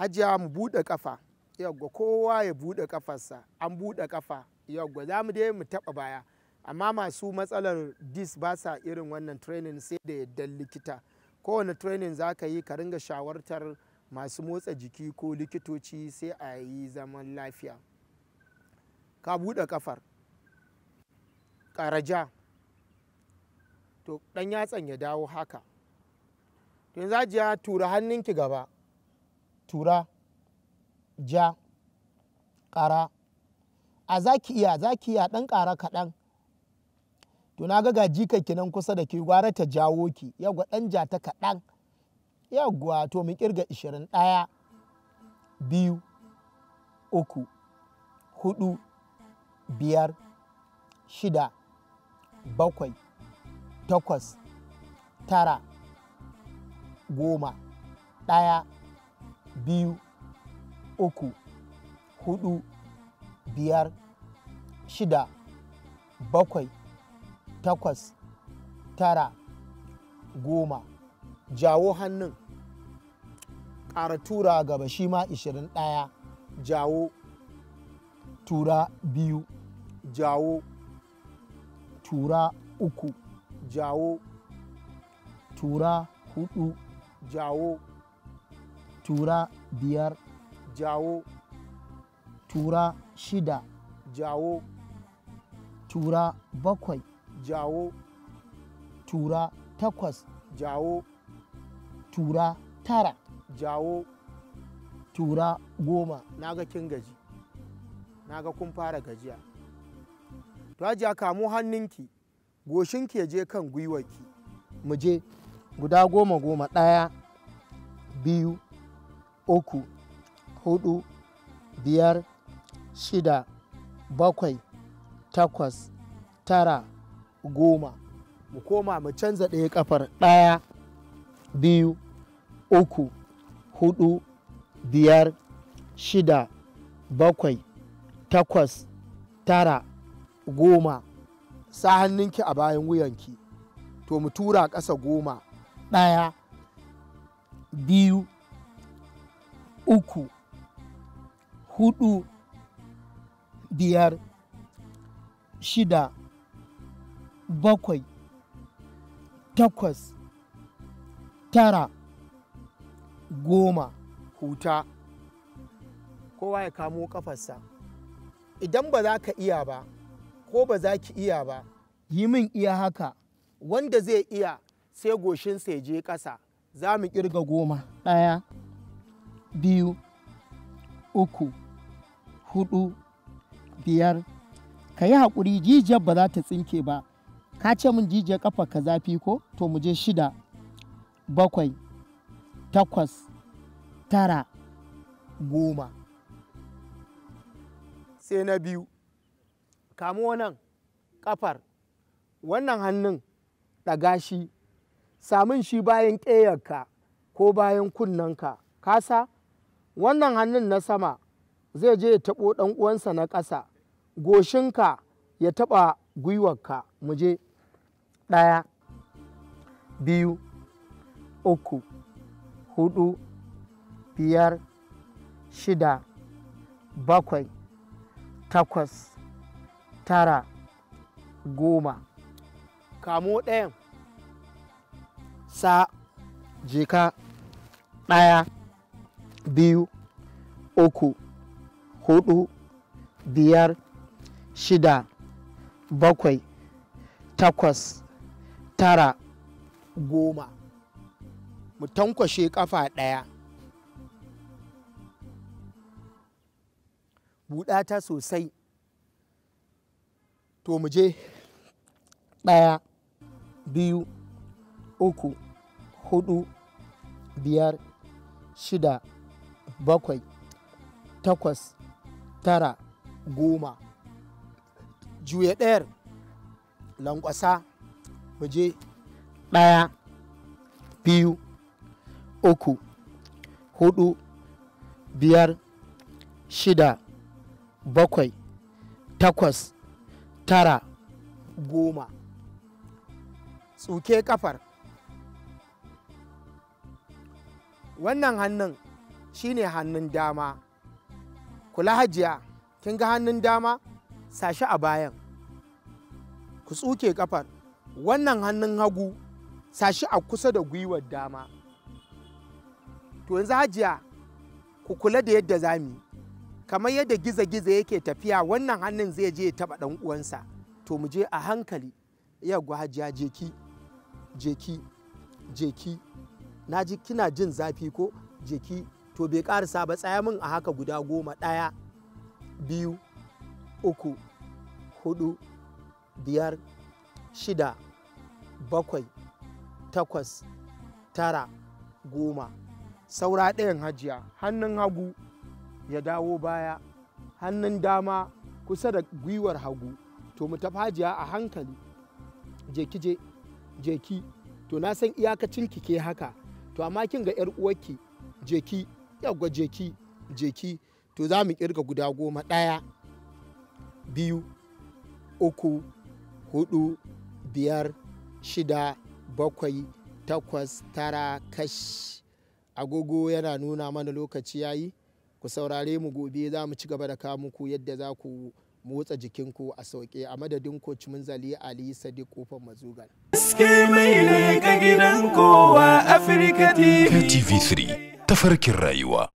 Hajiya mu buɗe kafa, yawwa kowa ya buɗe kafarsa, an buɗe kafa, yawwa za mu dai mu taɓa baya. Amma masu matsalar dis ba sa irin wannan training sai da yaddan likita. Kowane training za ka yi ka ringa shawartar masu motsa jiki ko likitoci sai a yi zaman lafiya. Ka buɗe kafar, ƙaraja, to ɗan yatsan ya dawo haka. To yanzu Hajiya tura hannunki gaba, tura, ja, ƙara. A za ki iya ɗan ƙara kaɗan. To na ga jikanki nan kusa da ke gwara ta jawo ki, yawwa ɗan ja ta kaɗan. Yawwa to mu kirga 20, 1, 2, 3, 4, 5, 6, 7, 8, 9, 10, 1, 2, 3, 4, 5, 6, 7, 8, 9, 10. Jawo hannun, ƙara tura gaba shi ma 21, jawo, tura 2, jawo, tura 3, jawo, tura 4, jawo, tura 5, jawo, tura 6, jawo, tura 7, jawo, tura 8, jawo, tura 9, jawo, tura 10. Na ga kin gaji, na ga kun fara gajiya. To Hajiya kamo hannunki, goshinki ya je kan gwiwarki. Mu je guda 10 10, 1, 2, 3, 4, 5, 6, 7, 8, 9, 10. Mu koma mu canza ɗaya kafar, 1, 2, 3, 4, 5, 6, 7, 8, 9, 10. Sa hannunki a bayan wuyanki. To mu tura ƙasa 10. 1, 2, 3, 4, 5, 6, 7, 8, 9, 10. Huta. Kowa ya kamo kafarsa. Idan ba za ka iya ba ko ba za ki iya ba, yi min iya haka. Wanda zai iya sai goshinsa ya je ƙasa. Za mu ƙirga 10. 1, 2, 3, 4, 5. Ka yi haƙuri, jijiyar ba za ta tsinke ba. Ka ce min jijiyar ƙafa ka zafi ko? To mu je 6, 7, 8, 9, 10. Sai na biyu, kamo nan ƙafar, wannan hannun ɗaga shi, samun shi bayan ƙeyarka ko bayan kunnenka. Kasa wannan hannun na sama zai je ya taɓo ɗan uwansa na ƙasa, goshinka ya taɓa gwiwarka. Mu je 1, 2, 3, 4, 5, 6, 7, 8, 9, 10. Kamo ɗayan, sa jeka. 1, 2, 3, 4, 5, 6, 7, 8, 9, 10. Mu tankwashe ƙafa ɗaya. Buɗa ta sosai. To mu je 1, 2, 3, 4, 5, 6, 7, 8, 9, 10. Juya ɗayar, lankwasa. Mu je 1, 2, 3, 4, 5, 6, 7, 8, 9, 10. Tsuke kafar. Wannan hannun shine hannun dama. Kula hajiya, kin ga hannun dama? Sashi a bayan. Ku tsuke kafar. Wannan hannun hagu sashi a kusa da gwiwar dama. To yanzu hajiya, ku kula da yadda za mu yi. Kamar yadda gizo-gizo yake tafiya, wannan hannun zai je ya taɓa ɗan uwansa. To mu je a hankali. Yawwa hajiya, jeki, jeki, jeki. Na ji kina jin zafi ko? Jeki. To bai ƙarasa ba, tsaya min a haka guda 10. 1, 2, 3, 4, 5, 6, 7, 8, 9, 10. Saura ɗayan hajiya, hannun hagu ya dawo baya, hannun dama kusa da gwiwar hagu. To mu tafi hajiya a hankali. Jeki, jeki. To na san iyakacin ki ke haka. To amma kin ga 'yar uwarki, jeki, yawwa jeki, jeki. To za mu kirga guda 10. 1, 2, 3, 4, 5, 6, 7, 8, 9, kash. Agogo yana nuna mana lokaci yayi. Ku saurare mu gobe, za mu ci gaba da kawo muku yadda za ku motsa jikinku a sauƙe. A madadin coach Munzali Ali Sadiq Kofar Mazugal. Haske mai leƙa gidan kowa Afirka TV. TV3 tafarkin rayuwa.